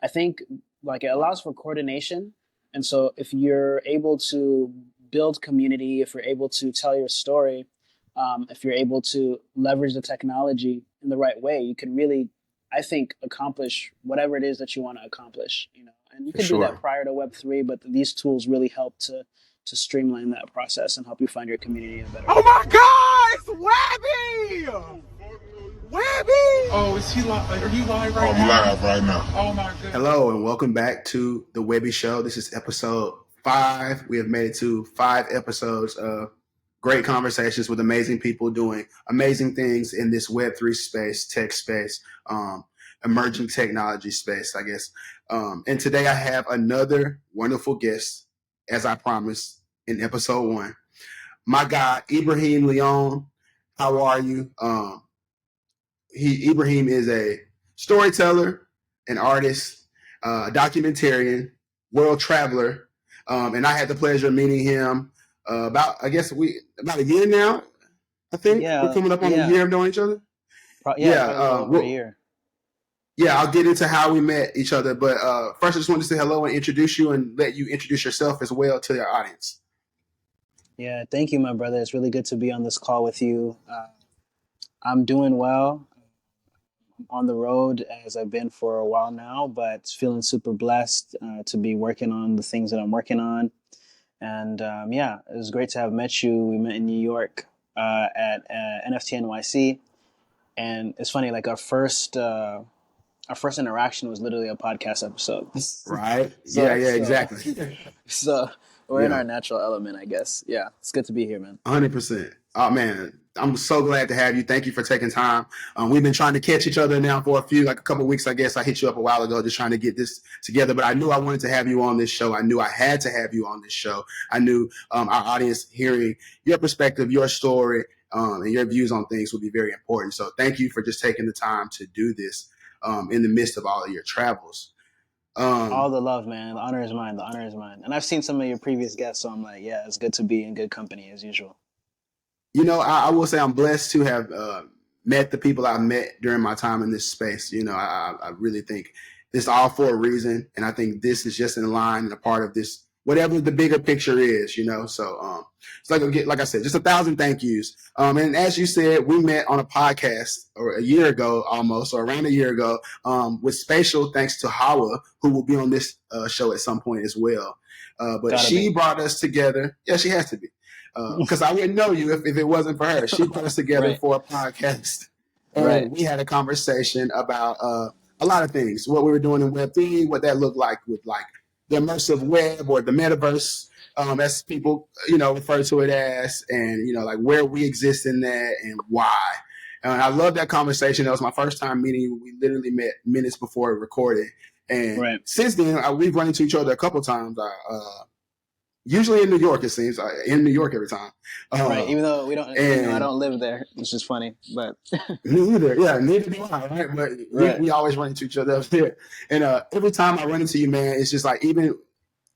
I think like it allows for coordination. And so if you're able to build community, if you're able to tell your story, if you're able to leverage the technology in the right way, you can really, I think, accomplish whatever it is that you want to accomplish. And you For can do that sure. prior to Web3, but these tools really help to streamline that process and help you find your community in a better Oh way. my God, it's Webby! Webby! Oh, is he live? Are you live right now? I'm live right now. Oh my goodness. Hello and welcome back to the W3bbie Show. This is episode 5. We have made it to 5 episodes of great conversations with amazing people doing amazing things in this Web3 space, tech space, emerging technology space, I guess. And today I have another wonderful guest, as I promised in episode 1. My guy, Ibraheem Leone. How are you? Ibraheem is a storyteller, an artist, a documentarian, world traveler, and I had the pleasure of meeting him about a year now. I think we're coming up on a year of knowing each other. Over a year. Yeah, I'll get into how we met each other, but first I just wanted to say hello and introduce you and let you introduce yourself as well to your audience. Yeah, thank you, my brother. It's really good to be on this call with you. I'm doing well. On the road as I've been for a while now, but feeling super blessed to be working on the things that I'm working on. And it was great to have met you. We met in New York at NFT NYC, and it's funny. Like our first interaction was literally a podcast episode. Right? Exactly. So we're in our natural element, I guess. Yeah, it's good to be here, man. 100%. Oh man, I'm so glad to have you. Thank you for taking time. We've been trying to catch each other now for a couple of weeks, I guess. I hit you up a while ago just trying to get this together, but I knew I wanted to have you on this show. I knew I had to have you on this show. I knew our audience hearing your perspective, your story, and your views on things would be very important. So thank you for just taking the time to do this in the midst of all of your travels. All the love, man. The honor is mine. The honor is mine. And I've seen some of your previous guests, so I'm like, yeah, it's good to be in good company as usual. I will say I'm blessed to have met the people I've met during my time in this space. I really think it's all for a reason. And I think this is just in line and a part of this, whatever the bigger picture is, So it's like I said, just 1,000 thank yous. And as you said, we met on a podcast a year ago almost, or around a year ago, with special thanks to Hawa, who will be on this show at some point as well. But she brought us together. Yeah, she has to be. Because I wouldn't know you if it wasn't for her. She put us together for a podcast. And we had a conversation about a lot of things, what we were doing in Web3, what that looked like with like the immersive web or the metaverse, as people, refer to it as, and, like where we exist in that and why. And I love that conversation. That was my first time meeting you. We literally met minutes before it recorded. And since then, we've run into each other a couple times. Usually in New York, it seems. In New York every time. Right, even though we don't, I don't live there, which is funny, but. Me either, yeah, neither do I, right? But we always run into each other up there. And every time I run into you, man, it's just like, even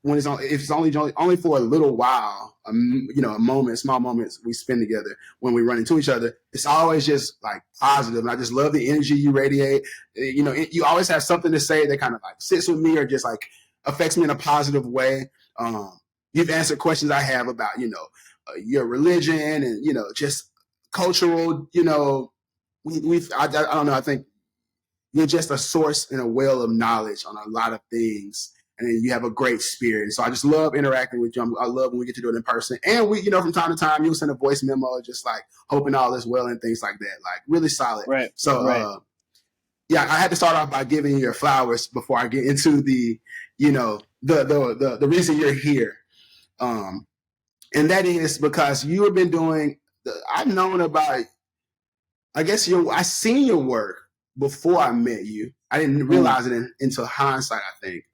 when if it's only for a little while, a moment, small moments we spend together when we run into each other, it's always just like positive. And I just love the energy you radiate. You always have something to say that kind of like sits with me or just like affects me in a positive way. You've answered questions I have about, your religion and, just cultural, I don't know. I think you're just a source and a well of knowledge on a lot of things. And then you have a great spirit. So I just love interacting with you. I love when we get to do it in person. And we, from time to time, you'll send a voice memo, just like hoping all is well and things like that. Like really solid. Right. So, I had to start off by giving you your flowers before I get into the, the reason you're here. And that is because you have been doing, I've known about, I seen your work before I met you. I didn't realize it until hindsight, I think.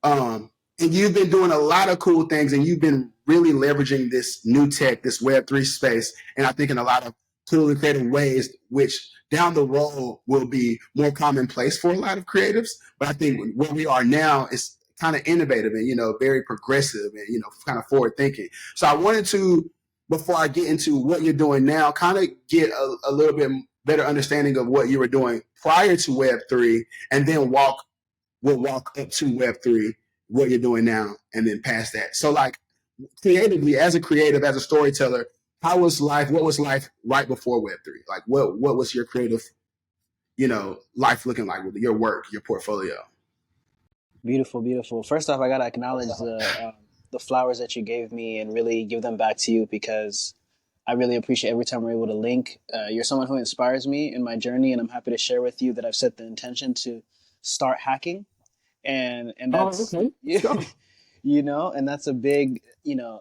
And you've been doing a lot of cool things, and you've been really leveraging this new tech, this Web3 space, and I think in a lot of cool and creative ways, which down the road will be more commonplace for a lot of creatives. But I think where we are now is kind of innovative and, very progressive and, kind of forward thinking. So I wanted to, before I get into what you're doing now, kind of get a little bit better understanding of what you were doing prior to Web3 and then walk will walk up to Web3, what you're doing now, and then past that. So like creatively, as a creative, as a storyteller, how was life? What was life right before Web3? Like what was your creative, life looking like with your work, your portfolio? Beautiful, beautiful. First off, I gotta acknowledge the flowers that you gave me and really give them back to you, because I really appreciate every time we're able to link. You're someone who inspires me in my journey, and I'm happy to share with you that I've set the intention to start hacking, and Oh, that's okay. Let's go. and that's a big,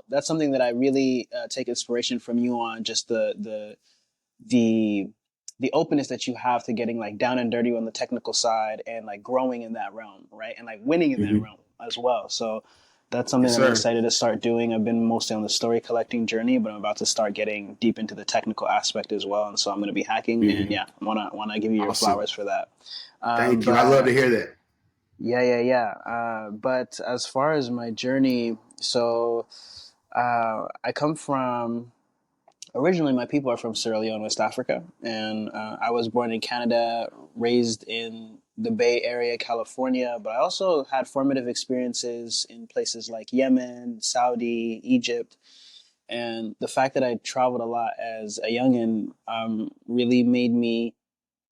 that's something that I really take inspiration from you on, just the the openness that you have to getting like down and dirty on the technical side and like growing in that realm, right? And like winning in that Mm-hmm. realm as well. So that's something Yes, that I'm sir. excited to start doing. I've been mostly on the story collecting journey, but I'm about to start getting deep into the technical aspect as well. And so I'm going to be hacking, and Mm-hmm. yeah, wanna give you your Awesome. flowers for that. Thank you. I love to But hear that. yeah. But as far as my journey, so I come from, originally my people are from Sierra Leone, West Africa, and I was born in Canada, raised in the Bay Area, California, but I also had formative experiences in places like Yemen, Saudi, Egypt. And the fact that I traveled a lot as a youngin really made me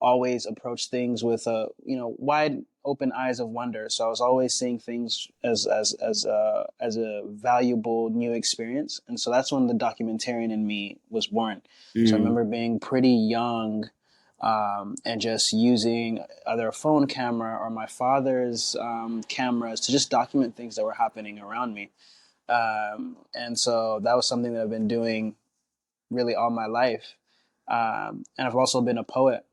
always approach things with a wide open eyes of wonder. So I was always seeing things as a valuable new experience, and so that's when the documentarian in me was born. So I Mm-hmm. remember being pretty young, and just using either a phone camera or my father's cameras to just document things that were happening around me. And so that was something that I've been doing really all my life. And I've also been a poet,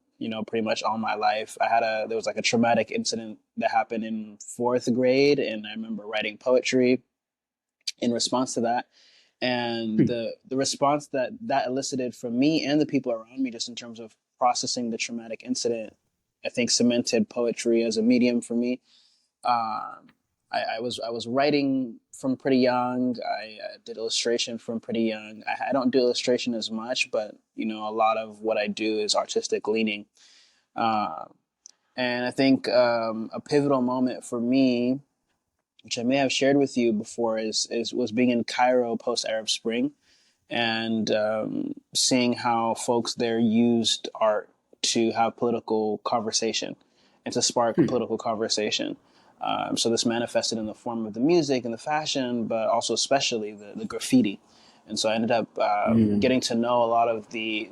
pretty much all my life. There was like a traumatic incident that happened in fourth grade, and I remember writing poetry in response to that. And the response that elicited from me and the people around me, just in terms of processing the traumatic incident, I think cemented poetry as a medium for me. Um, I was writing from pretty young. I did illustration from pretty young. I don't do illustration as much, but a lot of what I do is artistic leaning. Uh, and I think a pivotal moment for me, which I may have shared with you before, is was being in Cairo post Arab Spring, and seeing how folks there used art to have political conversation and to spark political conversation. So this manifested in the form of the music and the fashion, but also especially the graffiti. And so I ended up Mm-hmm. getting to know a lot of the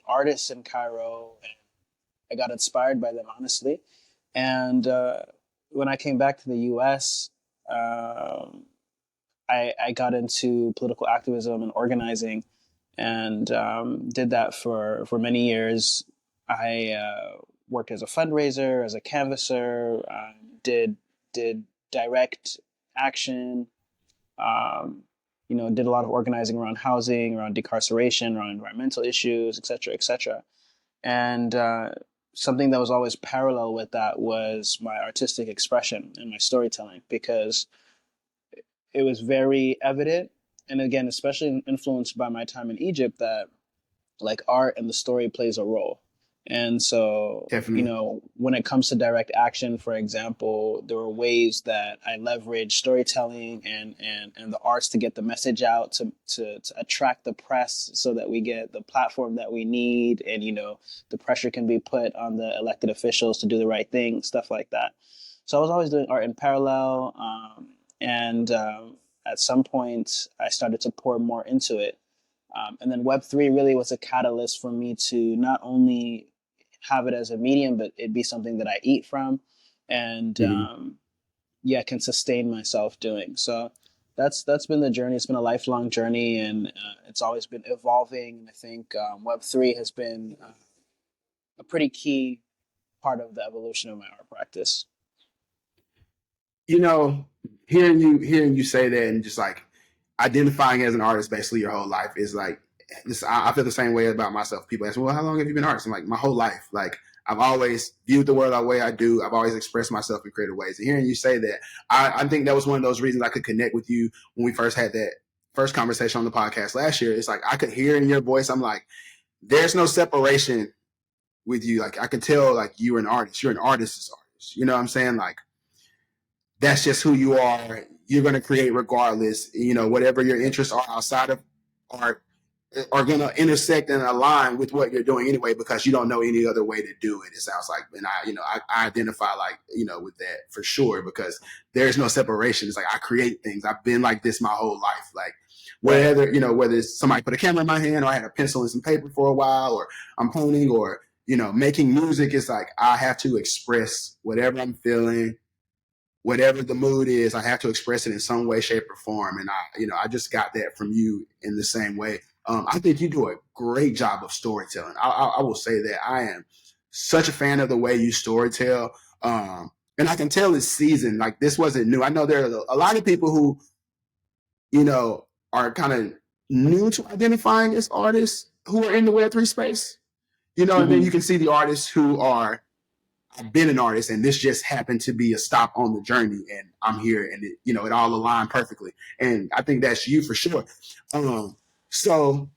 artists in Cairo, and I got inspired by them, honestly. And when I came back to the U.S., um, I got into political activism and organizing, and did that for many years. I worked as a fundraiser, as a canvasser, did direct action. Um, did a lot of organizing around housing, around decarceration, around environmental issues, et cetera, et cetera. And something that was always parallel with that was my artistic expression and my storytelling, because it was very evident, and again, especially influenced by my time in Egypt, that like art and the story plays a role. And so, Definitely. when it comes to direct action, for example, there were ways that I leveraged storytelling and the arts to get the message out, to attract the press so that we get the platform that we need, and the pressure can be put on the elected officials to do the right thing, stuff like that. So I was always doing art in parallel, and at some point I started to pour more into it. And then Web3 really was a catalyst for me to not only have it as a medium, but it be something that I eat from, and Mm-hmm. yeah, can sustain myself doing. So that's been the journey. It's been a lifelong journey, and it's always been evolving. And I think Web3 has been a pretty key part of the evolution of my art practice. You know, hearing you say that, and just like identifying as an artist basically your whole life is like this. I feel the same way about myself. People ask me, well, how long have you been an artist? I'm like, my whole life. Like, I've always viewed the world the way I do. I've always expressed myself in creative ways. And hearing you say that, I think that was one of those reasons I could connect with you when we first had that first conversation on the podcast last year. It's like I could hear in your voice, I'm like, there's no separation with you. Like, I could tell like you're an artist. You're an artist's artist. artist. You know what I'm saying? Like, that's just who you are. You're going to create regardless. You know, whatever your interests are outside of art are going to intersect and align with what you're doing anyway, because you don't know any other way to do it. It sounds like, and I identify like, with that for sure, because there's no separation. It's like, I create things. I've been like this my whole life. Like, Right. whether it's somebody put a camera in my hand, or I had a pencil and some paper for a while, or I'm honing, or, making music, it's like, I have to express whatever I'm feeling, whatever the mood is. I have to express it in some way, shape, or form. And I just got that from you in the same way. I think you do a great job of storytelling. I will say that I am such a fan of the way you storytell. And I can tell it's seasoned. Like, this wasn't new. I know there are a lot of people who, are kind of new to identifying as artists who are in the Web3 space, and then Mm-hmm. you can see the artists who are, I've been an artist, and this just happened to be a stop on the journey, and I'm here, and it all aligned perfectly. And I think that's you for sure. So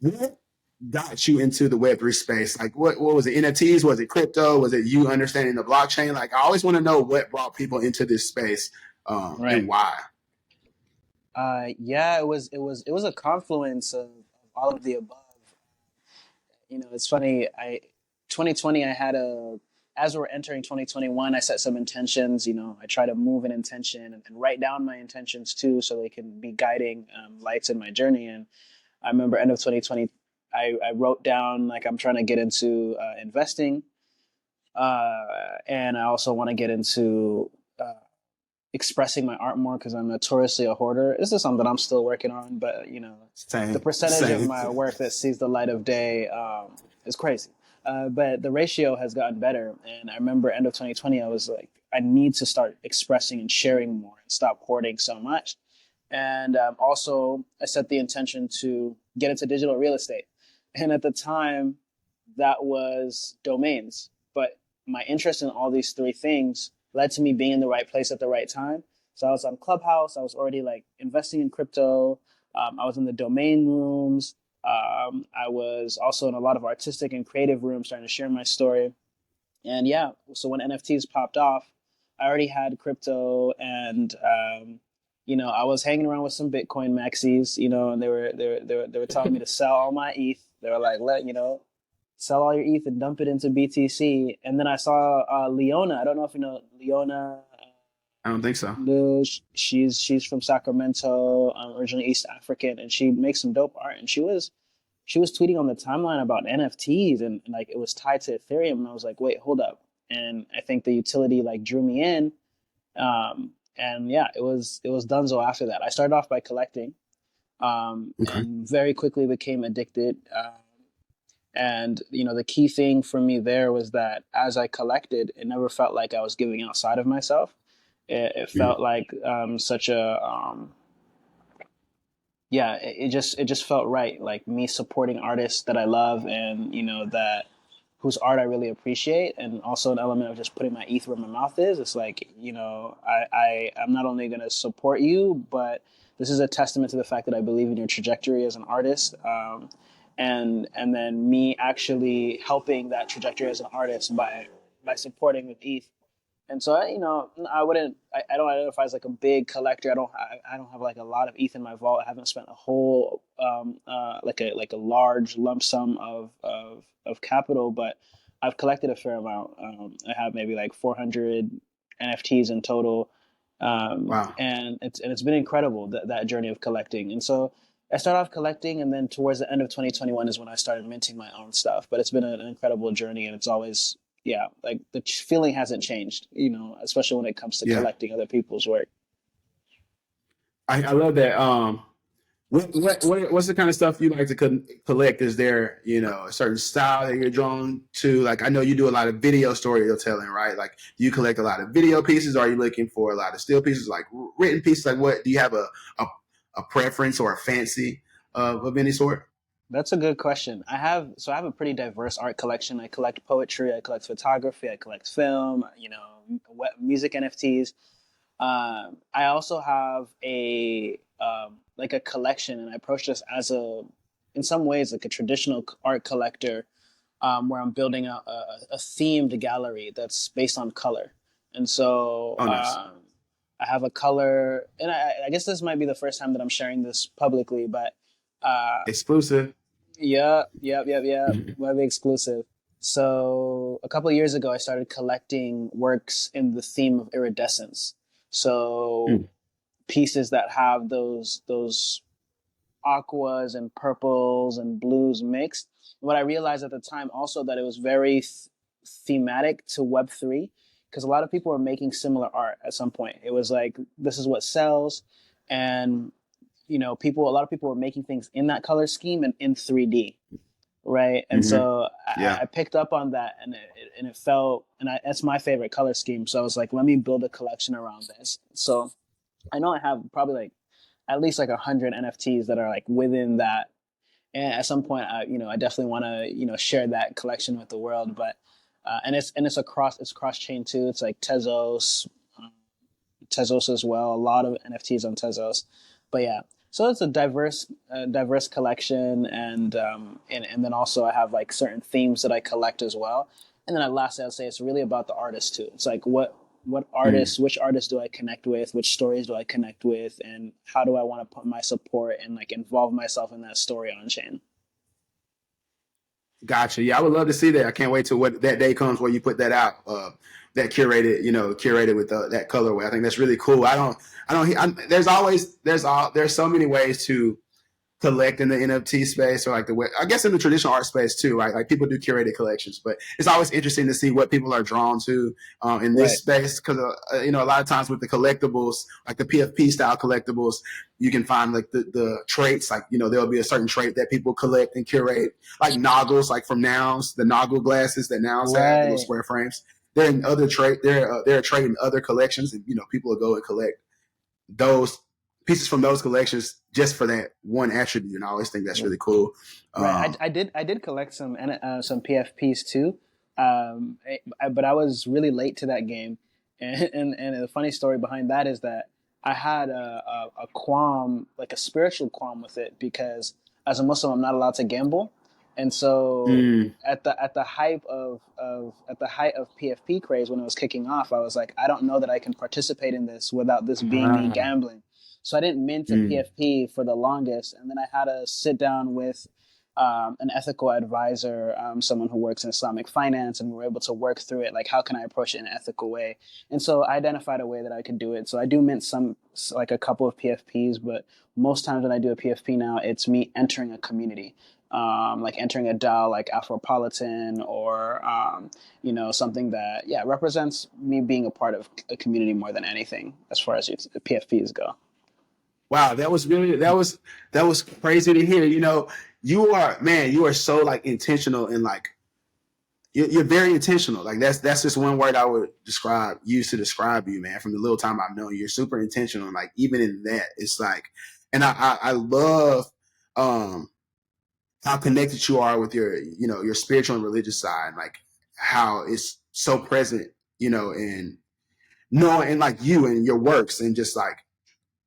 what got you into the Web3 space? Like, what was it? NFTs? Was it crypto? Was it you understanding the blockchain? Like, I always want to know what brought people into this space, and Right. why. Yeah, it was a confluence of all of the above. It's funny. 2020, I had as we're entering 2021, I set some intentions. I try to move an intention and write down my intentions too, so they can be guiding lights in my journey. And I remember end of 2020, I wrote down like I'm trying to get into investing, and I also want to get into expressing my art more because I'm notoriously a hoarder. This is something I'm still working on, but the Same, percentage of same. my work that sees the light of day is crazy. But the ratio has gotten better, and I remember end of 2020, I was like, I need to start expressing and sharing more and stop hoarding so much. And also, I set the intention to get into digital real estate, and at the time, that was domains. But my interest in all these three things led to me being in the right place at the right time. So I was on Clubhouse. I was already like investing in crypto. I was in the domain rooms. I was also in a lot of artistic and creative rooms trying to share my story. And yeah, so when NFTs popped off, I already had crypto, and I was hanging around with some Bitcoin maxis, and they were telling me to sell all my ETH. They were like, sell all your ETH and dump it into BTC. And then I saw Leone. I don't know if you know Leone. I don't think so. She's from Sacramento, originally East African, and she makes some dope art. And she was tweeting on the timeline about NFTs, and like it was tied to Ethereum. And I was like, wait, hold up. And I think the utility like drew me in. And yeah, it was donezo after that. I started off by collecting, Okay. and very quickly became addicted. And the key thing for me there was that as I collected, it never felt like I was giving outside of myself. It Yeah. felt like such a yeah. It just felt right, like me supporting artists that I love, and that whose art I really appreciate, and also an element of just putting my ETH where my mouth is. It's like I'm not only going to support you, but this is a testament to the fact that I believe in your trajectory as an artist. And then me actually helping that trajectory as an artist by supporting with ETH. And so I don't identify as like a big collector. I don't have like a lot of ETH in my vault. I haven't spent a whole like a large lump sum of capital, but I've collected a fair amount. I have maybe like 400 NFTs in total. Wow. And it's been incredible, that journey of collecting. And so I started off collecting, and then towards the end of 2021 is when I started minting my own stuff. But it's been an incredible journey, and it's always, yeah, like the feeling hasn't changed, especially when it comes to Yeah. collecting other people's work. I love that. What's the kind of stuff you like to collect? Is there, a certain style that you're drawn to? Like, I know you do a lot of video storytelling, right? Like, do you collect a lot of video pieces? Or are you looking for a lot of still pieces, like written pieces? Like, what do you have a preference or a fancy of any sort? That's a good question. I have a pretty diverse art collection. I collect poetry, I collect photography, I collect film, music NFTs. I also have a like a collection, and I approach this as in some ways, like a traditional art collector, where I'm building a themed gallery that's based on color. And so Oh, nice. I have a color, and I guess this might be the first time that I'm sharing this publicly, but Exclusive. yeah, web exclusive. So a couple of years ago, I started collecting works in the theme of iridescence. So Mm. pieces that have those aquas and purples and blues mixed. What I realized at the time also that it was very thematic to Web3 because a lot of people were making similar art at some point. It was like this is what sells, and a lot of people were making things in that color scheme and in 3D, right? And Mm-hmm. so Yeah. I picked up on that, and it felt, that's my favorite color scheme. So I was like, let me build a collection around this. So I know I have probably like at least like 100 NFTs that are like within that. And at some point, I definitely want to, share that collection with the world. But and it's cross chain too. It's like Tezos as well. A lot of NFTs on Tezos, but yeah. So it's a diverse collection, and then also I have like certain themes that I collect as well. And then lastly, I'll say it's really about the artist too. It's like Mm. which artists do I connect with, which stories do I connect with, and how do I want to put my support and like involve myself in that story on chain. Gotcha. Yeah, I would love to see that. I can't wait till what that day comes where you put that out. That curated with that colorway. I think that's really cool. There's so many ways to collect in the NFT space or like I guess in the traditional art space too, right? Like people do curated collections, but it's always interesting to see what people are drawn to in this Right. space because a lot of times with the collectibles, like the PFP style collectibles, you can find like the traits, like there'll be a certain trait that people collect and curate, like noggles, like from Nouns, the noggle glasses that Nouns have, the little Right. square frames. They're in other trait. They're a trait in other collections, and people will go and collect those pieces from those collections just for that one attribute. And I always think that's really cool. Right. I did collect some PFPs too, but I was really late to that game, and the funny story behind that is that I had a qualm, like a spiritual qualm with it because as a Muslim I'm not allowed to gamble, and so Mm, at the height of PFP craze when it was kicking off, I was like, I don't know that I can participate in this without this being me ah, gambling. So I didn't mint a mm. PFP for the longest, and then I had to sit down with an ethical advisor, someone who works in Islamic finance, and we were able to work through it. Like, how can I approach it in an ethical way? And so I identified a way that I could do it. So I do mint like a couple of PFPs, but most times when I do a PFP now, it's me entering a community. Like entering a DAO like Afropolitan or something that represents me being a part of a community more than anything as far as PFPs go. Wow, that was crazy to hear. You are so like intentional and like you're very intentional. Like that's just one word I would use to describe you, man. From the little time I've known you, you're super intentional. Like even in that, it's like, and I love how connected you are with your spiritual and religious side, like how it's so present, in knowing and like you and your works and just like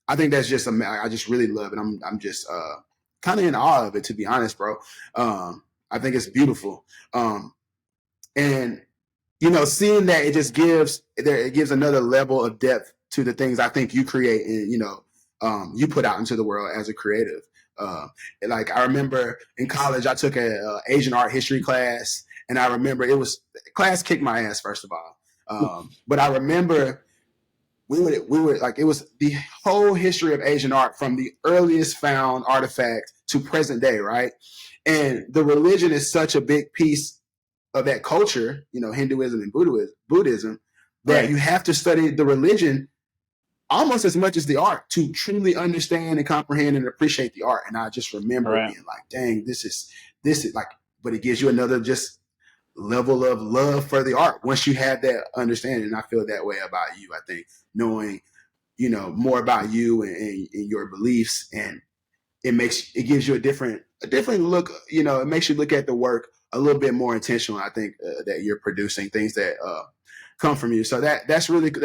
I think that's just I just really love it. I'm just kind of in awe of it, to be honest, bro. I think it's beautiful. And seeing that it gives another level of depth to the things I think you create and you put out into the world as a creative. Like I remember in college, I took a Asian art history class, and I remember class kicked my ass first of all. But I remember we would like it was the whole history of Asian art from the earliest found artifact to present day, right? And the religion is such a big piece of that culture, Hinduism and Buddhism, that Right. you have to study the religion almost as much as the art to truly understand and comprehend and appreciate the art. And I just remember Right. being like, dang, this is like, but it gives you another just level of love for the art once you have that understanding. And I feel that way about you. I think knowing, more about you and your beliefs, and it gives you a different look. It makes you look at the work a little bit more intentional. I think that you're producing things that come from you. So that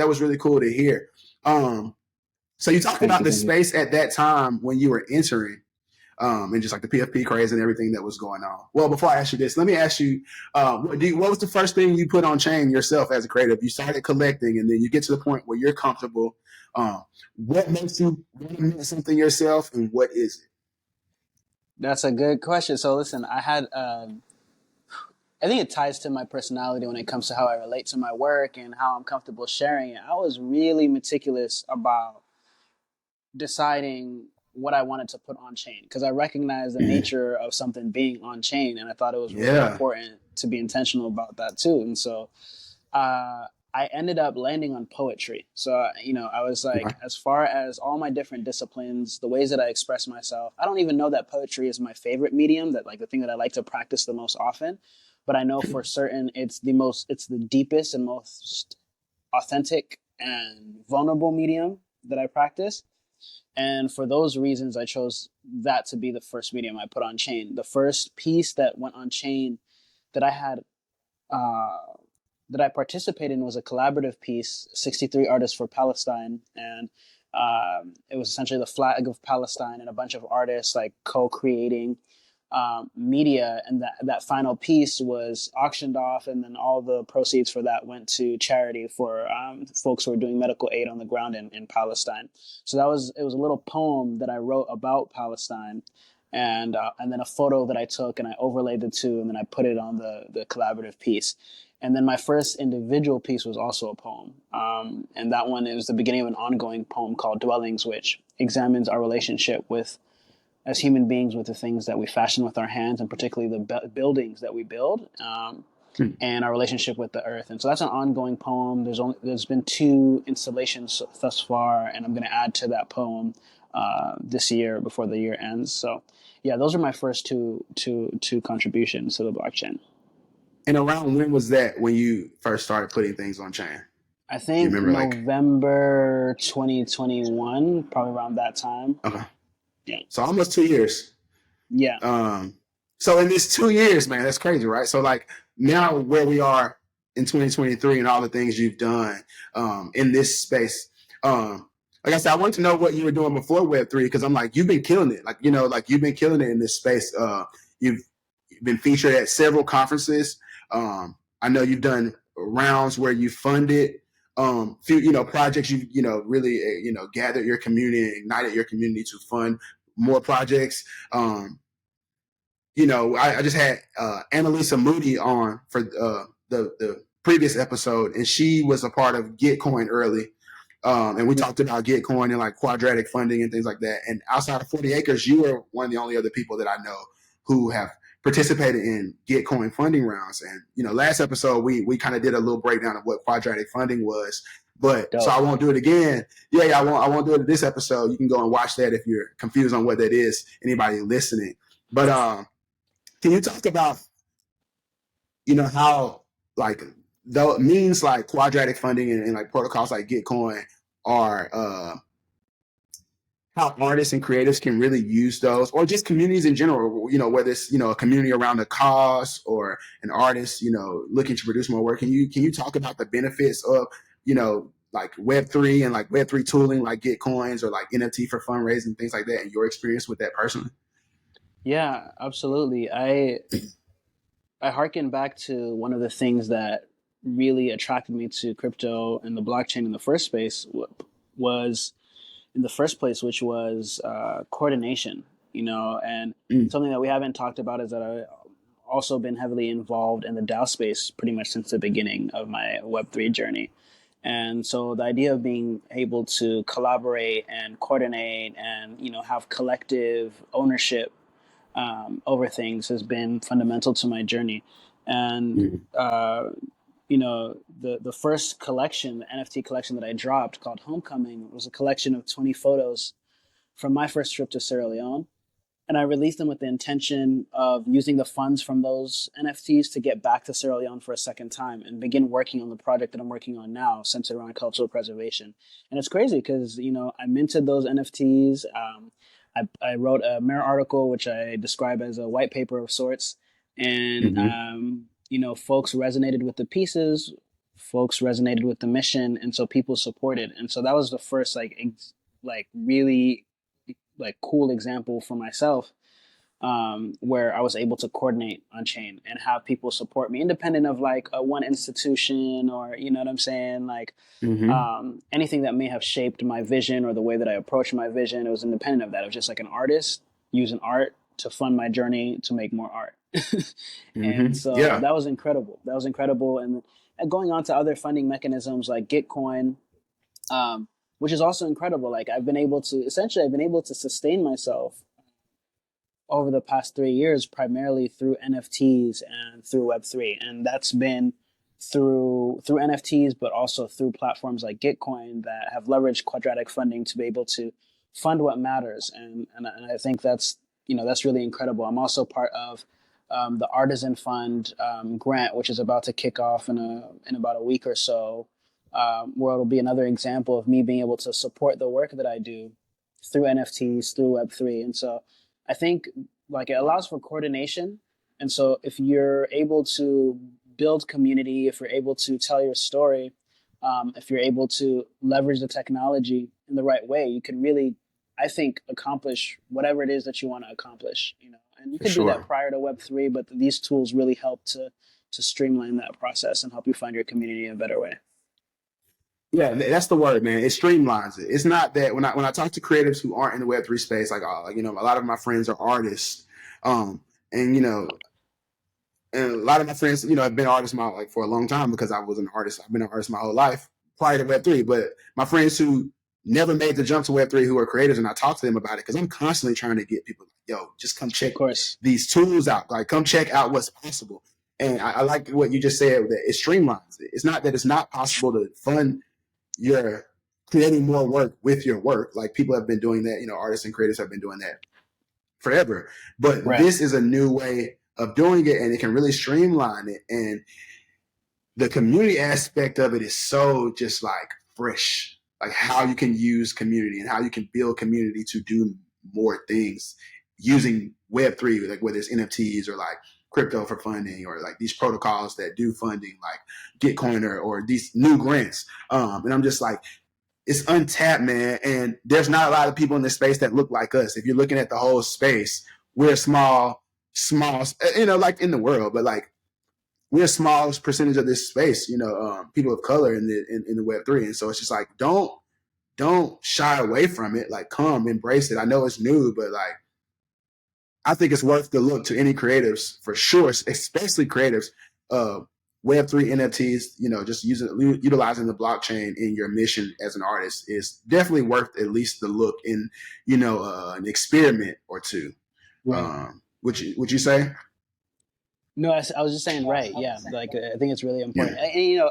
was really cool to hear. So you talked Thank about you. the Thank you. space at that time when you were entering. and just like the PFP craze and everything that was going on. Well, before I ask you this, let me ask you, what was the first thing you put on chain yourself as a creative? You started collecting, and then you get to the point where you're comfortable. What makes you want to mint something yourself, and what is it? That's a good question. So listen, I think it ties to my personality when it comes to how I relate to my work and how I'm comfortable sharing it. I was really meticulous about deciding what I wanted to put on chain because I recognized the nature of something being on chain, and I thought it was really Yeah. important to be intentional about that too. And so I ended up landing on poetry. So, I was like, as far as all my different disciplines, the ways that I express myself, I don't even know that poetry is my favorite medium, that like the thing that I like to practice the most often. But I know for certain it's the deepest and most authentic and vulnerable medium that I practice. And for those reasons, I chose that to be the first medium I put on chain. The first piece that went on chain that I had that I participated in was a collaborative piece, 63 Artists for Palestine. And it was essentially the flag of Palestine and a bunch of artists like co-creating media. And that final piece was auctioned off, and then all the proceeds for that went to charity for folks who are doing medical aid on the ground in Palestine. So it was a little poem that I wrote about Palestine, and then a photo that I took and I overlaid the two, and then I put it on the collaborative piece. And then my first individual piece was also a poem. And that one, it was the beginning of an ongoing poem called Dwellings, which examines our relationship as human beings with the things that we fashion with our hands, and particularly the buildings that we build, and our relationship with the earth. And so that's an ongoing poem. There's been 2 installations thus far, and I'm going to add to that poem this year before the year ends. So yeah, those are my first two contributions to the blockchain. And around when was that when you first started putting things on chain? I You think remember, like, November 2021, probably around that time. okay, Yeah. so almost 2 years. Yeah. So in this 2 years, man, that's crazy, right? So like now where we are in 2023 and all the things you've done in this space. Like I said, I wanted to know what you were doing before Web3, because I'm like, you've been killing it. Like, you've been killing it in this space. You've been featured at several conferences. I know you've done rounds where you funded few, projects. You really, gathered your community and ignited your community to fund more projects. I just had Annalisa Moody on for the previous episode, and she was a part of Gitcoin early. And we talked about Gitcoin and like quadratic funding and things like that. And outside of 40 Acres, you are one of the only other people that I know who have participated in Gitcoin funding rounds. And, last episode, we kind of did a little breakdown of what quadratic funding was. But Dope. So I won't do it again. Yeah, I won't do it in this episode. You can go and watch that if you're confused on what that is, anybody listening. But can you talk about, how like the means like quadratic funding and like protocols like Gitcoin are how artists and creatives can really use those, or just communities in general, whether it's, a community around a cause or an artist, looking to produce more work. Can you talk about the benefits of, like Web3 and like Web3 tooling, like Gitcoins or like NFT for fundraising, things like that, and your experience with that personally? Yeah, absolutely. I harken back to one of the things that really attracted me to crypto and the blockchain in the first place was which was coordination. And something that we haven't talked about is that I've also been heavily involved in the DAO space pretty much since the beginning of my Web3 journey. And so the idea of being able to collaborate and coordinate and, have collective ownership over things has been fundamental to my journey. And the first collection, the NFT collection that I dropped called Homecoming, was a collection of 20 photos from my first trip to Sierra Leone. And I released them with the intention of using the funds from those NFTs to get back to Sierra Leone for a second time and begin working on the project that I'm working on now, centered around cultural preservation. And it's crazy because, I minted those NFTs. I wrote a Mirror article, which I describe as a white paper of sorts. And, folks resonated with the pieces, folks resonated with the mission. And so people supported. And so that was the first, really like cool example for myself where I was able to coordinate on chain and have people support me, independent of like a one institution or you know what I'm saying, like Mm-hmm. anything that may have shaped my vision or the way that I approached my vision. It was independent of that. It was just like an artist using art to fund my journey to make more art. And Mm-hmm. so Yeah. that was incredible. That was incredible. And going on to other funding mechanisms like Gitcoin, um, which is also incredible. Like I've been able to sustain myself over the past 3 years, primarily through NFTs and through Web3, and that's been through NFTs, but also through platforms like Gitcoin that have leveraged quadratic funding to be able to fund what matters, and I think that's that's really incredible. I'm also part of the Artisan Fund grant, which is about to kick off in about a week or so, where it'll be another example of me being able to support the work that I do through NFTs, through Web3, and so I think like it allows for coordination. And so if you're able to build community, if you're able to tell your story, if you're able to leverage the technology in the right way, you can really, I think, accomplish whatever it is that you want to accomplish. And you For could do that sure. prior to Web3, but these tools really help to streamline that process and help you find your community in a better way. Yeah, that's the word, man. It streamlines it. It's not that when I talk to creatives who aren't in the Web3 space, like, a lot of my friends are artists, um, and and a lot of my friends, have been artists for a long time because I was an artist. I've been an artist my whole life prior to Web3. But my friends who never made the jump to Web3, who are creators, and I talk to them about it because I'm constantly trying to get people, yo, just come check Of course. these tools out. Like, come check out what's possible. And I like what you just said, that it streamlines it. It's not that it's not possible to fund your creating more work with your work. Like, people have been doing that, artists and creators have been doing that forever. But Right. this is a new way of doing it, and it can really streamline it. And the community aspect of it is so just like fresh, like how you can use community and how you can build community to do more things using Web3, like whether it's NFTs or like crypto for funding, or like these protocols that do funding like Gitcoin, or these new grants. And I'm just like, it's untapped, man. And there's not a lot of people in this space that look like us. If you're looking at the whole space, we're small, like in the world, but like we're a small percentage of this space, people of color in the Web3. And so it's just like, don't shy away from it. Like, come embrace it. I know it's new, but like, I think it's worth the look to any creatives for sure, especially creatives. Web3 NFTs, just utilizing the blockchain in your mission as an artist is definitely worth at least the look in, an experiment or two. Right. Would you say? No, I was just saying, right. Yeah. Like, I think it's really Yeah. important. And,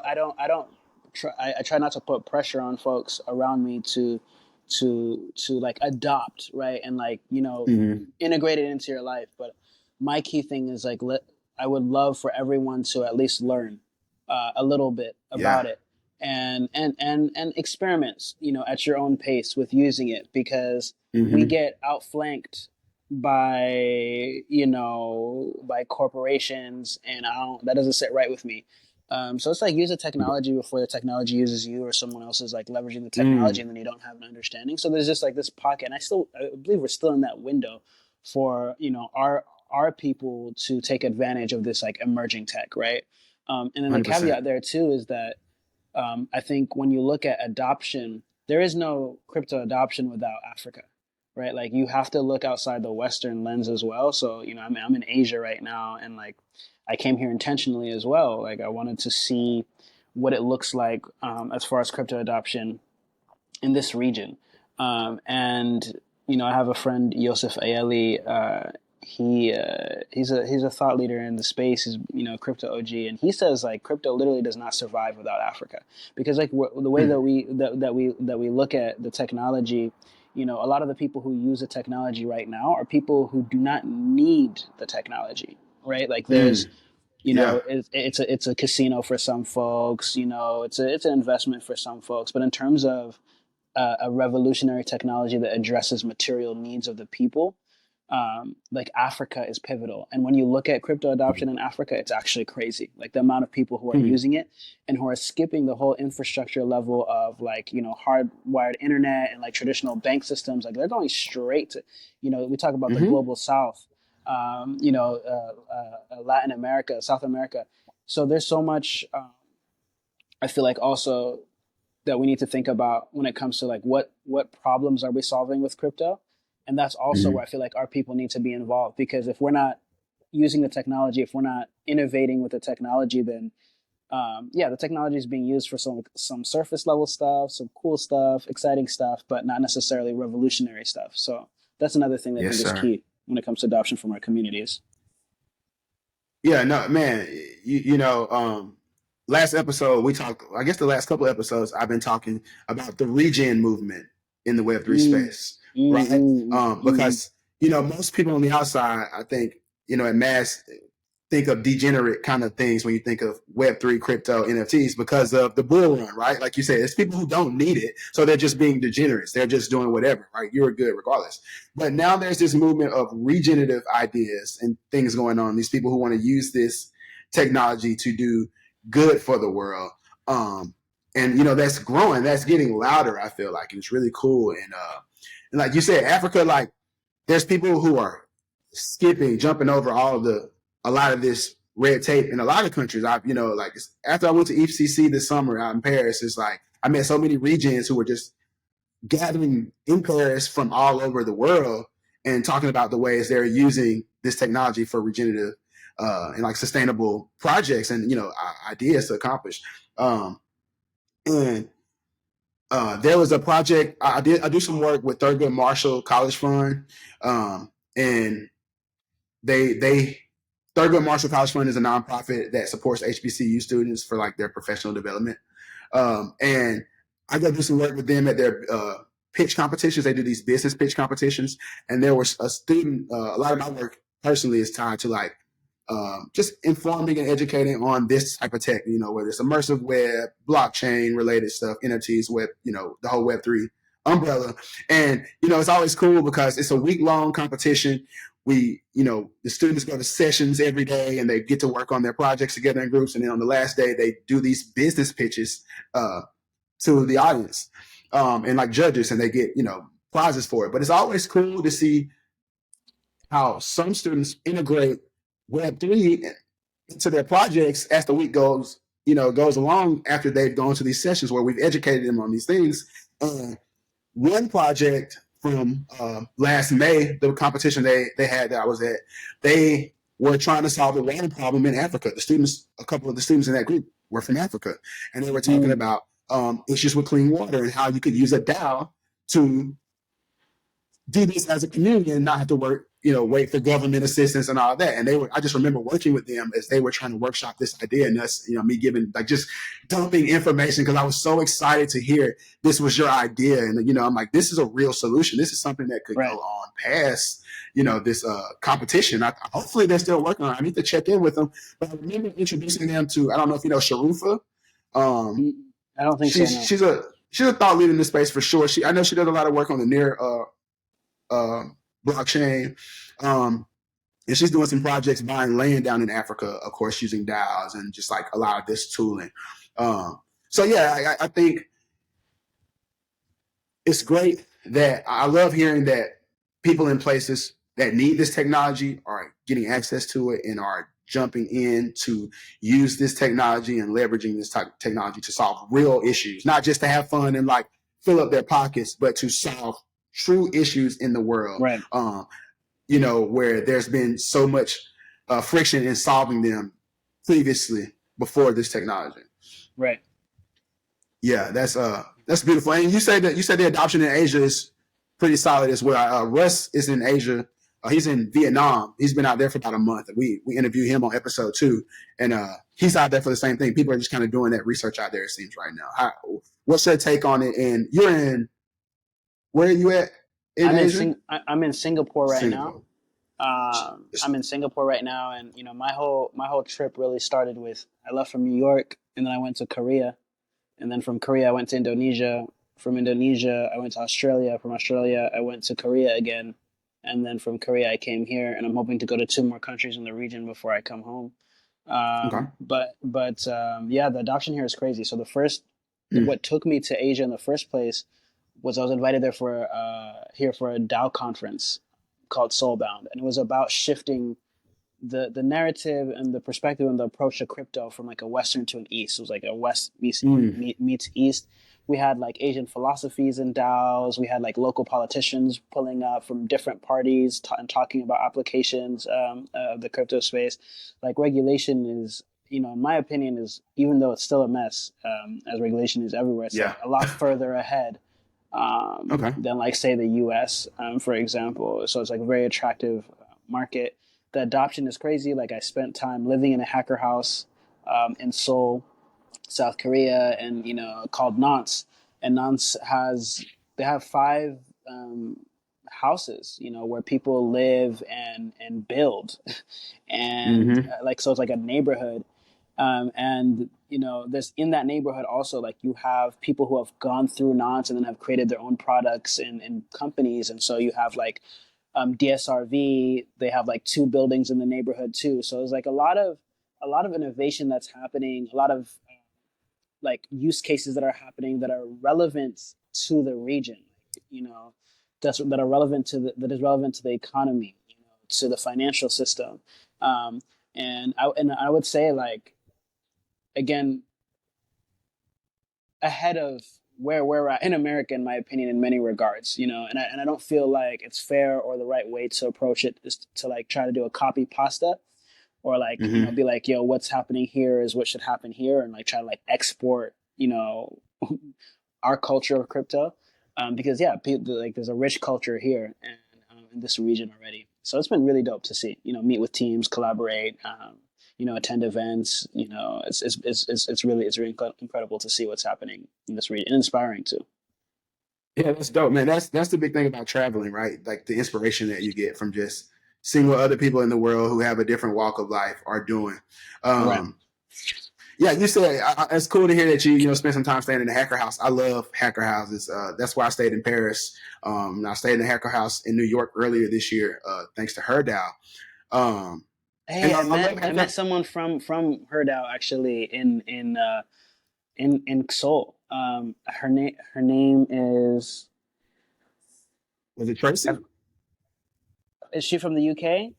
I try not to put pressure on folks around me to like adopt, right. And like, Mm-hmm. integrate it into your life. But my key thing is like, I would love for everyone to at least learn a little bit about Yeah. it and experiments, at your own pace with using it, because we Mm-hmm. get outflanked by corporations, and that doesn't sit right with me. So it's like, use the technology before the technology uses you, or someone else is like leveraging the technology Mm. and then you don't have an understanding. So there's just like this pocket, and I believe we're still in that window for our people to take advantage of this like emerging tech, right? And then the 100%. caveat there too is that I think when you look at adoption, there is no crypto adoption without Africa, right? Like, you have to look outside the Western lens as well. So, I'm in Asia right now, and like, I came here intentionally as well. Like, I wanted to see what it looks like as far as crypto adoption in this region. And I have a friend, Yosef Ayeli. He's a thought leader in the space. He's crypto OG, and he says like crypto literally does not survive without Africa, because like the way Mm. that we look at the technology, a lot of the people who use the technology right now are people who do not need the technology, right? Like, there's Mm. Yeah. it's a casino for some folks, it's an investment for some folks, but in terms of a revolutionary technology that addresses material needs of the people, like, Africa is pivotal. And when you look at crypto adoption in Africa, it's actually crazy. Like, the amount of people who are Mm. using it and who are skipping the whole infrastructure level of like, hardwired internet and like traditional bank systems. Like, they're going straight to, we talk about the Mm-hmm. global South. Latin America, South America. So there's so much. I feel like also that we need to think about when it comes to like what problems are we solving with crypto, and that's also Mhm. where I feel like our people need to be involved, because if we're not using the technology, if we're not innovating with the technology, then yeah, the technology is being used for some surface level stuff, some cool stuff, exciting stuff, but not necessarily revolutionary stuff. So that's another thing that I Yes, think is sir. key when it comes to adoption from our communities. Yeah, no, man. Last episode we talked. I guess the last couple episodes I've been talking about the regen movement in the Web3 Mm, space, right? mm. Because most people on the outside, I think, at mass think of degenerate kind of things when you think of Web3 crypto NFTs because of the bull run, right? Like you said, it's people who don't need it. So they're just being degenerates. They're just doing whatever, right? You're good regardless. But now there's this movement of regenerative ideas and things going on. These people who want to use this technology to do good for the world. And that's growing. That's getting louder, I feel like. And it's really cool. And like you said, Africa, like there's people who are jumping over a lot of this red tape in a lot of countries. Like after I went to EFCC this summer out in Paris, it's like I met so many regions who were just gathering in Paris from all over the world and talking about the ways they're using this technology for regenerative and like sustainable projects and ideas to accomplish. And there was a project I do some work with Thurgood Marshall College Fund, and they Thurgood Marshall College Fund is a nonprofit that supports HBCU students for like their professional development. And I go do some work with them at their pitch competitions. They do these business pitch competitions, and there was a student. A lot of my work personally is tied to like just informing and educating on this type of tech. Whether it's immersive web, blockchain related stuff, NFTs, web, the whole Web3 umbrella. And it's always cool because it's a week-long competition. The students go to sessions every day and they get to work on their projects together in groups. And then on the last day, they do these business pitches to the audience and like judges, and they get, prizes for it. But it's always cool to see how some students integrate Web3 into their projects as the week goes along after they've gone to these sessions where we've educated them on these things. One project from last May, the competition they had that I was at, they were trying to solve the water problem in Africa. A couple of the students in that group were from Africa, and they were talking Mm. about issues with clean water and how you could use a DAO to do this as a community and not have to wait for government assistance and all that. And I just remember working with them as they were trying to workshop this idea, and us, me giving like just dumping information because I was so excited to hear this was your idea. And, I'm like, this is a real solution. This is something that could go Right. on past, this competition. Hopefully they're still working on it. I need to check in with them. But I remember introducing them to, I don't know if you know Sharufa. Um, Mm. I don't think so. she's, No. she's a, she's a thought leader in this space for sure. I know she does a lot of work on the near, uh, blockchain. And she's doing some projects buying land down in Africa, of course, using DAOs and just like a lot of this tooling. So yeah, I think it's great that I love hearing that people in places that need this technology are getting access to it and are jumping in to use this technology and leveraging this type of technology to solve real issues, not just to have fun and like fill up their pockets, but to solve true issues in the world. Right. Where there's been so much friction in solving them previously before this technology. Right. Yeah, that's beautiful. And you said the adoption in Asia is pretty solid as well. Russ is in Asia. He's in Vietnam. He's been out there for about a month. We interviewed him on episode 2, and he's out there for the same thing. People are just kind of doing that research out there. It seems right now. What's your take on it? And you're in where are you at in Asia? I'm in Singapore right now. Singapore. I'm in Singapore right now, and my whole trip really started with I left from New York, and then I went to Korea, and then from Korea I went to Indonesia. From Indonesia I went to Australia. From Australia I went to Korea again, and then from Korea I came here, and I'm hoping to go to 2 more countries in the region before I come home. Okay. But yeah, the adoption here is crazy. So Mm. what took me to Asia in the first place was I was invited there for here for a DAO conference. called Soulbound, and it was about shifting the narrative and the perspective and the approach to crypto from like a Western to an East. It was like a West meets East. We had like Asian philosophies and DAOs. We had like local politicians pulling up from different parties and talking about applications of the crypto space. Like regulation is, in my opinion, is, even though it's still a mess, as regulation is everywhere, it's like a lot further ahead than like say the US, for example. So it's like a very attractive market. The adoption is crazy. Like I spent time living in a hacker house in Seoul, South Korea, and called Nance. And Nance they have 5 houses, where people live and build, and so it's like a neighborhood. And there's in that neighborhood also, like, you have people who have gone through Nance and then have created their own products and companies, and so you have like DSRV. They have like 2 buildings in the neighborhood too. So there's like a lot of innovation that's happening, a lot of like use cases that are happening that are relevant to the region, that are relevant to that is relevant to the economy, to the financial system. And I would say, like, again, ahead of where we're at in America, in my opinion, in many regards, and I don't feel like it's fair or the right way to approach it is to like try to do a copy pasta, or like, be like, yo, what's happening here is what should happen here, and like try to like export, our culture of crypto, because like there's a rich culture here and in this region already. So it's been really dope to see, meet with teams, collaborate, attend events. It's really incredible to see what's happening in this region, and inspiring too. Yeah, that's dope, man. That's the big thing about traveling, right? Like the inspiration that you get from just seeing what other people in the world who have a different walk of life are doing. Right. Yeah, you said it's cool to hear that you spent some time staying in the hacker house. I love hacker houses. That's why I stayed in Paris. I stayed in the hacker house in New York earlier this year, thanks to her DAO. Hey, I met someone from her DAO actually in Seoul. Her name is. Was it Tracy? Is she from the UK?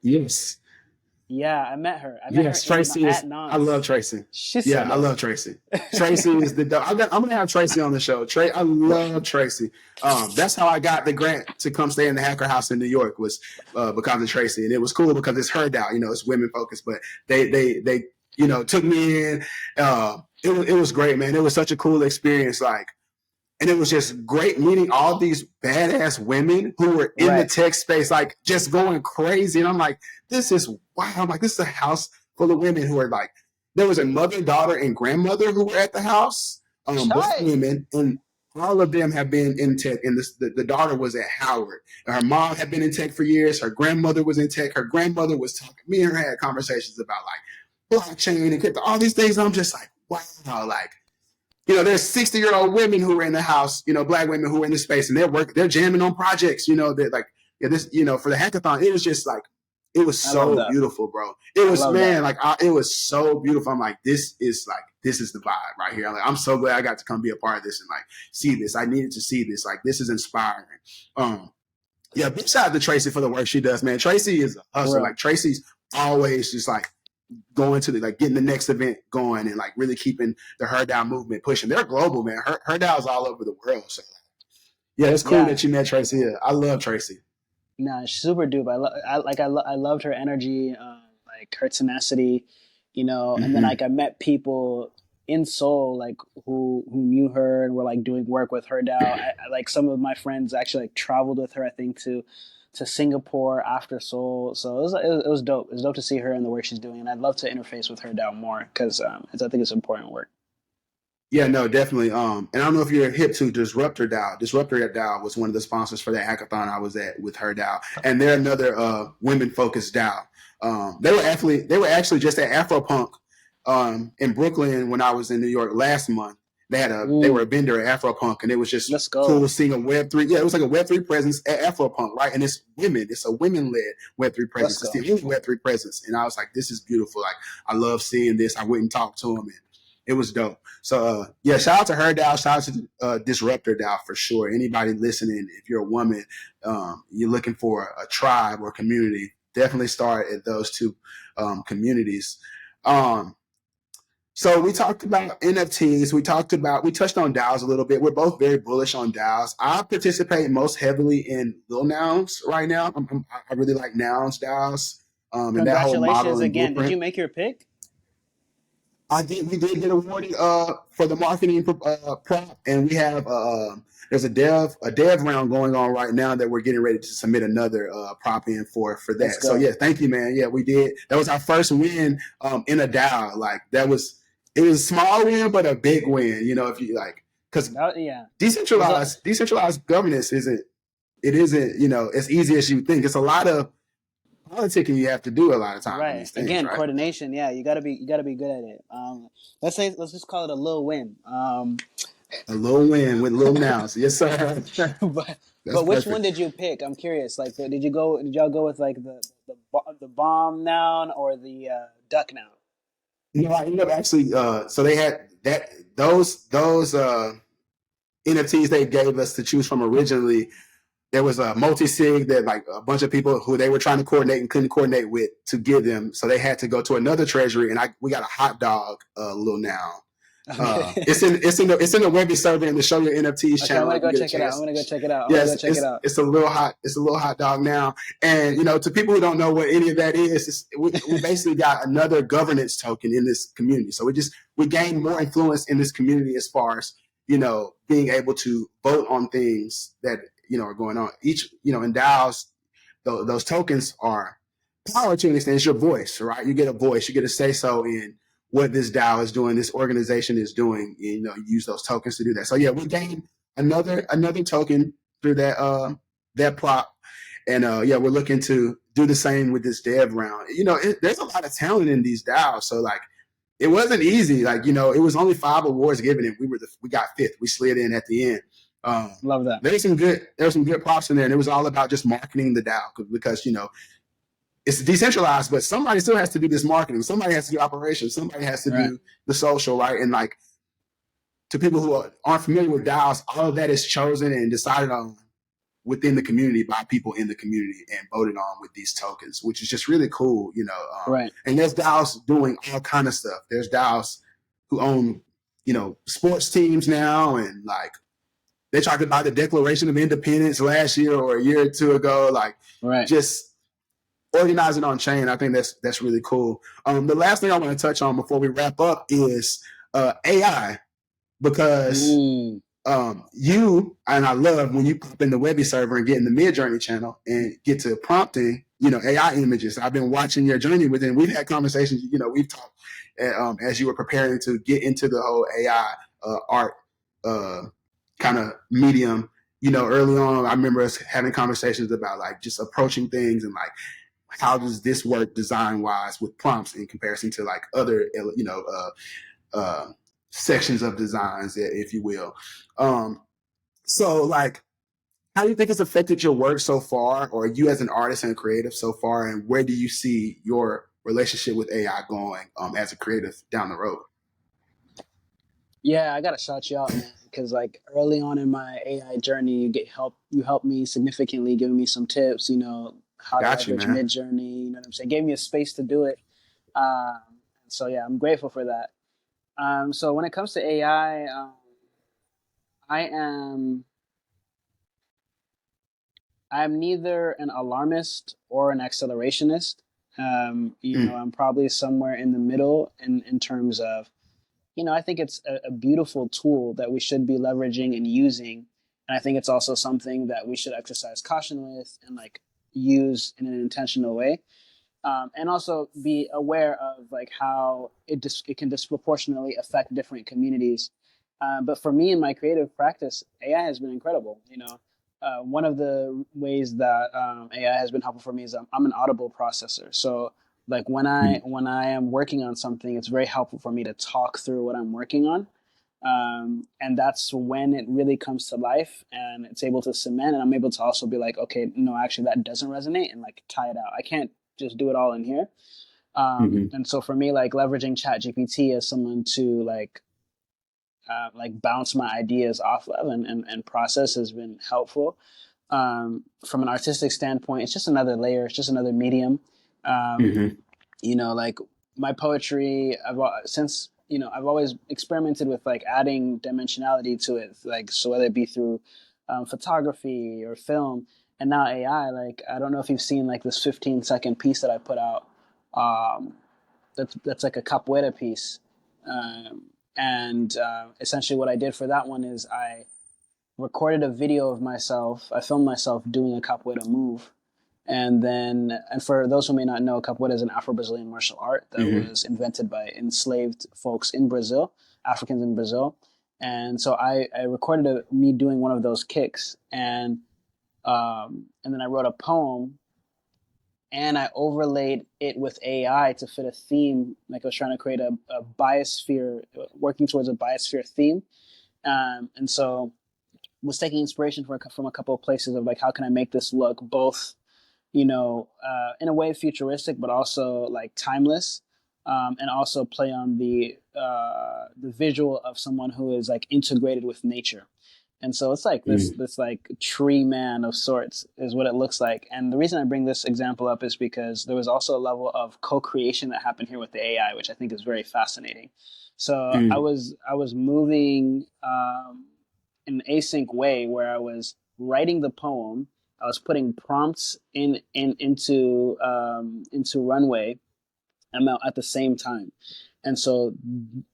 Yes. Yeah, I met her. Tracy is. I love Tracy. I love Tracy. Tracy is the dope. I'm gonna have Tracy on the show. I love Tracy. That's how I got the grant to come stay in the hacker house in New York, was because of Tracy, and it was cool because it's her DAO. It's women focused, but they took me in. It was great, man. It was such a cool experience. Like. And it was just great meeting all these badass women who were in the tech space, like just going crazy. And I'm like, this is wow. I'm like, this is a house full of women who are like, there was a mother, daughter, and grandmother who were at the house, both women, and all of them have been in tech. And the daughter was at Howard. Her mom had been in tech for years. Her grandmother was in tech. Her grandmother was talking. Me and her had conversations about like blockchain and crypto, all these things. And I'm just like, wow, like. There's 60-year-old women who are in the house, Black women who are in the space, and they're jamming on projects, they're like, this, for the hackathon, it was just like, it was so beautiful, bro. It was, man, like, it was so beautiful. I'm like, this is the vibe right here. I'm so glad I got to come be a part of this and like see this. I needed to see this. Like, this is inspiring. Big shout out to Tracy for the work she does, man. Tracy is a hustler. Like, Tracy's always just like, going to getting the next event going and like really keeping the her DAO movement pushing. They're global, man. Her DAO is all over the world. So it's cool that you met Tracy. I love Tracy. Nah, she's super dupe. I loved her energy, like her tenacity, and then like I met people in Seoul, like who knew her and were like doing work with her DAO. I like some of my friends actually like traveled with her, I think, to Singapore after Seoul. So it was dope. It was dope to see her and the work she's doing. And I'd love to interface with her DAO more because I think it's important work. Yeah, no, definitely. And I don't know if you're hip to Disruptor DAO. Disruptor DAO was one of the sponsors for that hackathon I was at with her DAO. And they're another women-focused DAO. They were actually just at Afropunk in Brooklyn when I was in New York last month. They were a vendor at Afropunk, and it was just cool seeing a Web3. Yeah, it was like a Web3 presence at Afropunk, right? And it's women. It's a women-led Web3 presence. It's the only Web3 presence. And I was like, this is beautiful. Like, I love seeing this. I went and talked to them, and it was dope. So yeah, shout out to her DAO, shout out to Disruptor DAO for sure. Anybody listening, if you're a woman, you're looking for a tribe or community, definitely start at those two communities. So we talked about NFTs. We touched on DAOs a little bit. We're both very bullish on DAOs. I participate most heavily in Lil Nouns right now. I really like Nouns DAOs, and that whole model Congratulations and again. Did blueprint. you make your pick? We did get awarded for the marketing prop, and we have there's a dev round going on right now that we're getting ready to submit another prop in for Let's that. So go. yeah, thank you, man. Yeah, we did. That was our first win in a DAO. Like it was a small win, but a big win. You know, if you like, because Yeah. decentralized governance isn't as easy as you think. It's a lot of politicking you have to do a lot of time on Right. these things, Again, right? coordination. Yeah, you gotta be good at it. Let's just call it a little win. A little win with little nouns. Yes, sir. but That's which one perfect. did you pick? I'm curious. Like, did y'all go with like the bomb noun or the duck noun? I ended up actually. So they had those NFTs they gave us to choose from originally. There was a multi-sig that like a bunch of people who they were trying to coordinate and couldn't coordinate with to give them. So they had to go to another treasury, and we got a hot dog little noun. Okay. It's in the WebBee server in the Show Your NFTs Okay, I'm channel. gonna If you go get a check it out. chance. I'm gonna go check it out. Yes, it's a little hot dog now. And to people who don't know what any of that is, we basically got another governance token in this community. So we gain more influence in this community as far as being able to vote on things that are going on. Each in DAOs, those tokens are power to an extent. It's your voice, right? You get a voice. You get a say so in what this DAO is doing, this organization is doing. You use those tokens to do that. So yeah, we gained another token through that prop, and yeah, we're looking to do the same with this dev round. There's a lot of talent in these DAOs, so like it wasn't easy. Like it was only 5 awards given, and we got 5th. We slid in at the end. Love that. There were some good props in there, and it was all about just marketing the DAO because it's decentralized, but somebody still has to do this marketing. Somebody has to do operations. Somebody has to do the social, right? And like to people who aren't familiar with DAOs, all of that is chosen and decided on within the community by people in the community and voted on with these tokens, which is just really cool, Right. And there's DAOs doing all kind of stuff. There's DAOs who own, sports teams now, and like they talked about the Declaration of Independence last year or a year or two ago, like just organizing on chain. I think that's really cool. The last thing I want to touch on before we wrap up is AI, because you and I love when you pop in the WebBee server and get in the Midjourney channel and get to prompting AI images. I've been watching your journey with it, and we've had conversations. We've talked as you were preparing to get into the whole AI art kind of medium. Early on, I remember us having conversations about like just approaching things and like how does this work design wise with prompts in comparison to like other sections of designs, if you will. So like, how do you think it's affected your work so far, or you as an artist and a creative so far, and where do you see your relationship with AI going as a creative down the road? Yeah, I gotta shout you out, man, because like early on in my AI journey, you helped me significantly, giving me some tips, how to Got you, leverage man. Midjourney, you know what I'm saying? Gave me a space to do it. Um, so yeah, I'm grateful for that. So when it comes to AI, I am I'm neither an alarmist or an accelerationist. I'm probably somewhere in the middle in terms of, I think it's a beautiful tool that we should be leveraging and using. And I think it's also something that we should exercise caution with and like use in an intentional way. And also be aware of like how it can disproportionately affect different communities. But for me in my creative practice, AI has been incredible. One of the ways that AI has been helpful for me is I'm an audible processor. So like when I am working on something, it's very helpful for me to talk through what I'm working on. And that's when it really comes to life and it's able to cement, and I'm able to also be like, okay, no, actually that doesn't resonate, and like tie it out. I can't just do it all in here. And so for me, like leveraging Chat GPT as someone to like like bounce my ideas off of and process has been helpful. From an artistic standpoint, it's just another layer. It's just another medium. Mm-hmm. You know, like my poetry, since, you know, I've always experimented with like adding dimensionality to it, like, so whether it be through photography or film, and now AI. Like, I don't know if you've seen like this 15-second piece that I put out. Um, that's like a capoeira piece, and essentially what I did for that one is I recorded a video of myself. I filmed myself doing a capoeira move. And for those who may not know, capoeira is an Afro-Brazilian martial art that Mm-hmm. was invented by enslaved folks in Brazil, Africans in Brazil. And so I recorded me doing one of those kicks, and then I wrote a poem, and I overlaid it with AI to fit a theme. Like, I was trying to create a biosphere, working towards a biosphere theme. And so was taking inspiration from a couple of places of like, how can I make this look both, you know, in a way futuristic, but also like timeless, and also play on the visual of someone who is like integrated with nature. And so it's like this like tree man of sorts is what it looks like. And the reason I bring this example up is because there was also a level of co-creation that happened here with the AI, which I think is very fascinating. So I Mm-hmm. was moving in an async way where I was writing the poem. I was putting prompts into Runway ML at the same time, and so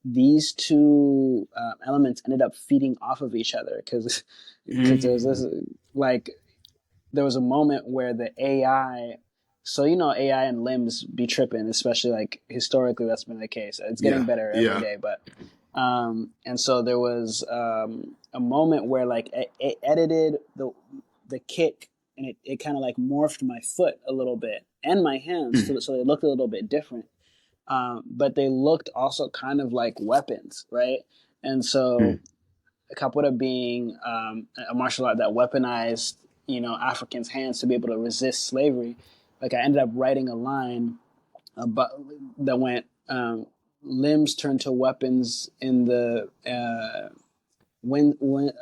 these two elements ended up feeding off of each other because there was this, like, there was a moment where the AI. So, you know, AI and limbs be tripping, especially like historically that's been the case. It's getting Yeah. better every Yeah. day, but and so there was a moment where like it edited the kick, and it kind of like morphed my foot a little bit and my hands, so they looked a little bit different. But they looked also kind of like weapons, right? And so capoeira being a martial art that weaponized, you know, Africans' hands to be able to resist slavery. Like, I ended up writing a line about that went, limbs turn to weapons in the when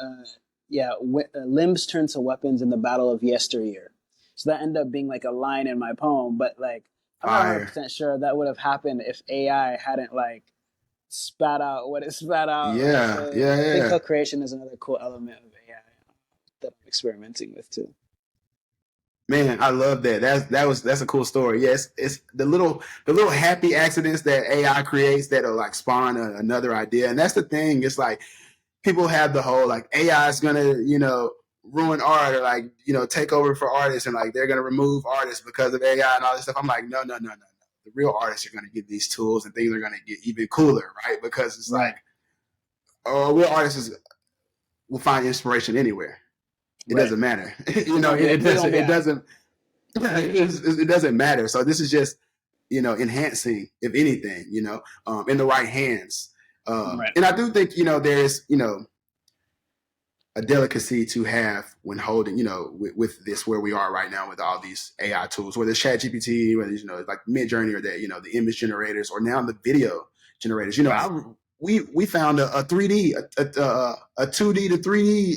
yeah limbs turn to weapons in the battle of yesteryear. So that ended up being like a line in my poem, but like I'm not Fire. 100% sure that would have happened if AI hadn't like spat out what it spat out, right? Yeah. So Yeah. I think Yeah. co-creation is another cool element of AI that I'm experimenting with too. Man, I love that. That's a cool story. Yes, it's the little happy accidents that AI creates that'll like spawn another idea. And that's the thing. It's like people have the whole like AI is gonna ruin art or like take over for artists and like they're gonna remove artists because of AI and all this stuff. I'm like, no, no, no, no, no. The real artists are gonna get these tools and things are gonna get even cooler, right? Because it's Right, like, oh, real artists will find inspiration anywhere. It right. doesn't matter. We're gonna be It we're gonna doesn't. be It all right. doesn't. It doesn't matter. So this is just enhancing, if anything, in the right hands. Right. And I do think there's a delicacy to have when holding with this where we are right now with all these AI tools, whether it's ChatGPT, whether it's like Midjourney or the image generators or now the video generators. Right. We found a 3D a 2D to 3D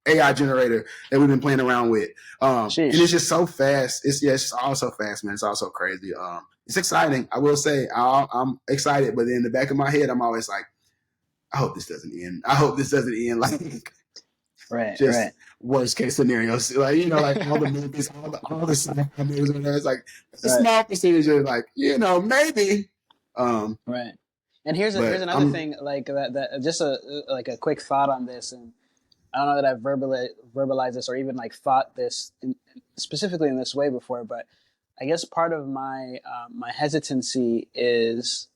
AI generator that we've been playing around with. And it's Sheesh. just so fast. It's all so fast, man. It's also crazy. It's exciting. I will say I'm excited, but in the back of my head, I'm always like, I hope this doesn't end. I hope this doesn't end like Right, just right. worst case scenarios. Like, like all the movies, all the sci-fi movies, it's like a Right, small percentage of like, maybe. right. And here's But another thing, like that just like a quick thought on this. And I don't know that I've verbalized this or even like thought this specifically in this way before, but I guess part of my hesitancy is,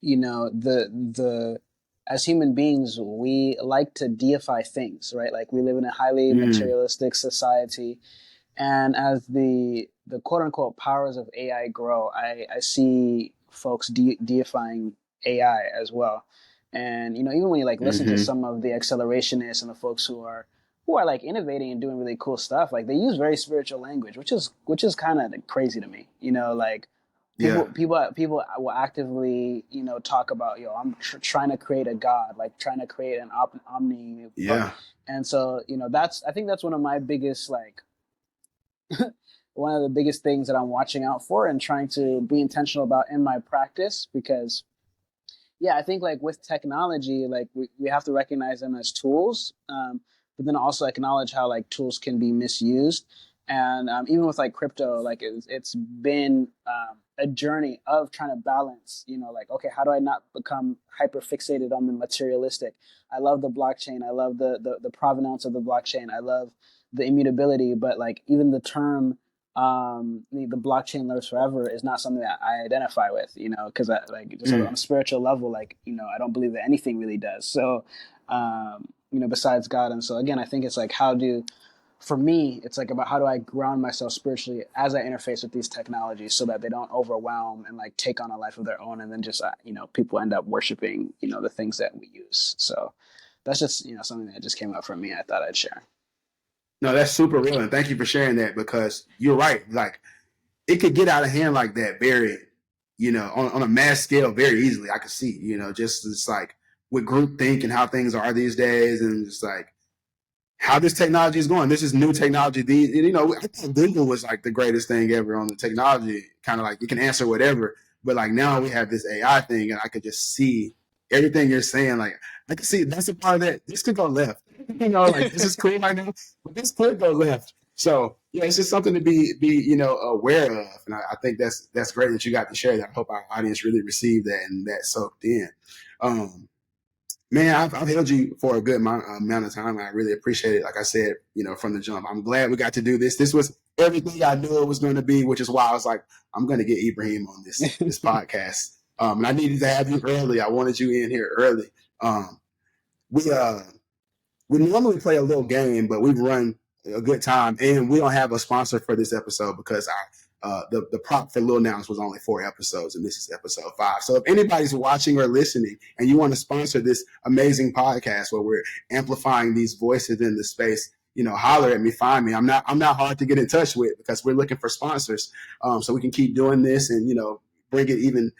the as human beings we like to deify things, right? Like, we live in a highly materialistic society, and as the quote unquote powers of AI grow, I see folks deifying AI as well. And even when you like listen to some of the accelerationists and the folks who are like innovating and doing really cool stuff, like they use very spiritual language, which is kind of crazy to me. Like, Yeah. People will actively, you know, talk about, yo, I'm trying to create a god, like trying to create an omni, Yeah. and so, you know, I think that's one of my biggest, like, one of the biggest things that I'm watching out for and trying to be intentional about in my practice, because yeah, I think like with technology, like we have to recognize them as tools, but then also acknowledge how like tools can be misused. And even with like crypto, like it's been a journey of trying to balance, you know, like, okay, how do I not become hyper fixated on the materialistic? I love the blockchain. I love the provenance of the blockchain. I love the immutability, but like even the term the blockchain lives forever is not something that I identify with, you know, because I like just on a spiritual level, like, you know, I don't believe that anything really does. So, you know, besides God. And so again, I think it's like, for me, it's like about how do I ground myself spiritually as I interface with these technologies so that they don't overwhelm and like take on a life of their own. And then just, you know, people end up worshiping, you know, the things that we use. So that's just, you know, something that just came up for me. I thought I'd share. No, that's super real, and thank you for sharing that, because you're right. Like, it could get out of hand like that very, you know, on a mass scale very easily. I could see, you know, just it's like with groupthink and how things are these days, and just like how this technology is going. This is new technology. You know, I thought Google was like the greatest thing ever on the technology, kind of like you can answer whatever. But like now we have this AI thing, and I could just see everything you're saying. Like I can see that's a part of that. This could go left. You know, like this is cool right now, but this could go left. So yeah, it's just something to be you know aware of, and I think that's great that you got to share that. I hope our audience really received that and that soaked in. Man, I've held you for a good amount of time. I really appreciate it. Like I said, you know, from the jump, I'm glad we got to do this. This was everything I knew it was going to be, which is why I was like, I'm going to get Ibraheem on this podcast. And I needed to have you early. I wanted you in here early. We normally play a little game, but we've run a good time, and we don't have a sponsor for this episode because the prop for Lil Nouns was only 4 episodes, and this is episode 5. So if anybody's watching or listening and you want to sponsor this amazing podcast where we're amplifying these voices in the space, you know, holler at me, find me. I'm not hard to get in touch with because we're looking for sponsors, so we can keep doing this and, you know, bring it even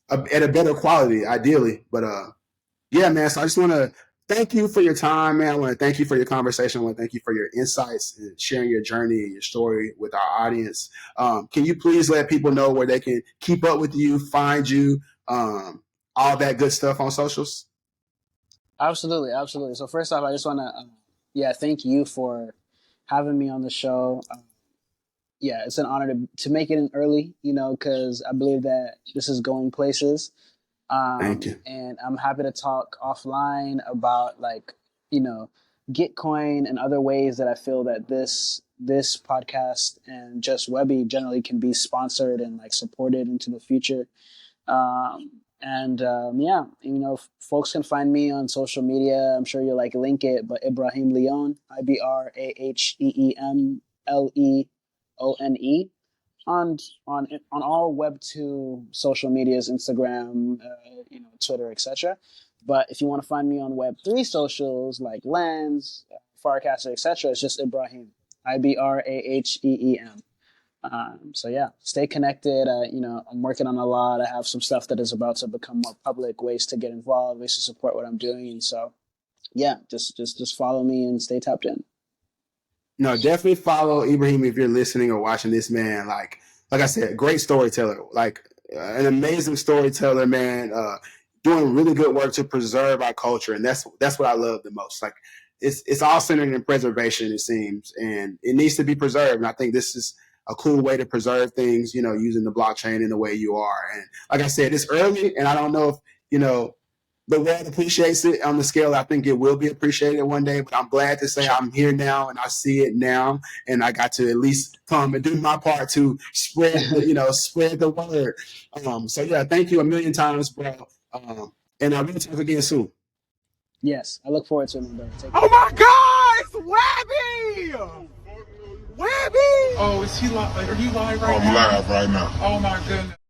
at a better quality, ideally. But yeah, man. So I just want to thank you for your time, man. I want to thank you for your conversation. I want to thank you for your insights and sharing your journey and your story with our audience. Can you please let people know where they can keep up with you, find you, all that good stuff on socials? Absolutely, absolutely. So first off, I just want to, yeah, thank you for having me on the show. Yeah, it's an honor to make it in early, you know, because I believe that this is going places. Thank you. And I'm happy to talk offline about, like, you know, Gitcoin and other ways that I feel that this podcast and just Webby generally can be sponsored and like supported into the future. Yeah, you know, folks can find me on social media. I'm sure you'll like link it, but Ibraheem Leone, IBRAHEEM LEONE, on all Web2 social medias, Instagram, you know, Twitter, etc. But if you want to find me on Web3 socials like Lens, Farcaster, etc., it's just Ibraheem, IBRAHEEM. So yeah, stay connected. You know, I'm working on a lot. I have some stuff that is about to become more public, ways to get involved, ways to support what I'm doing. And so yeah, just follow me and stay tapped in. No, definitely follow Ibraheem if you're listening or watching this, man. Like I said, great storyteller, like an amazing storyteller, man. Doing really good work to preserve our culture, and that's what I love the most. Like it's all centered in preservation, it seems, and it needs to be preserved. And I think this is a cool way to preserve things, you know, using the blockchain in the way you are. And like I said, it's early, and I don't know if, you know, the world appreciates it on the scale I think it will be appreciated one day, but I'm glad to say I'm here now and I see it now, and I got to at least come and do my part to spread the word. So yeah, thank you a million times, bro. And I will talk again soon. Yes, I look forward to it, brother. Oh my God, it's Webby! Webby! Oh, is he live? Are you live right now? I'm live right now. Oh my goodness.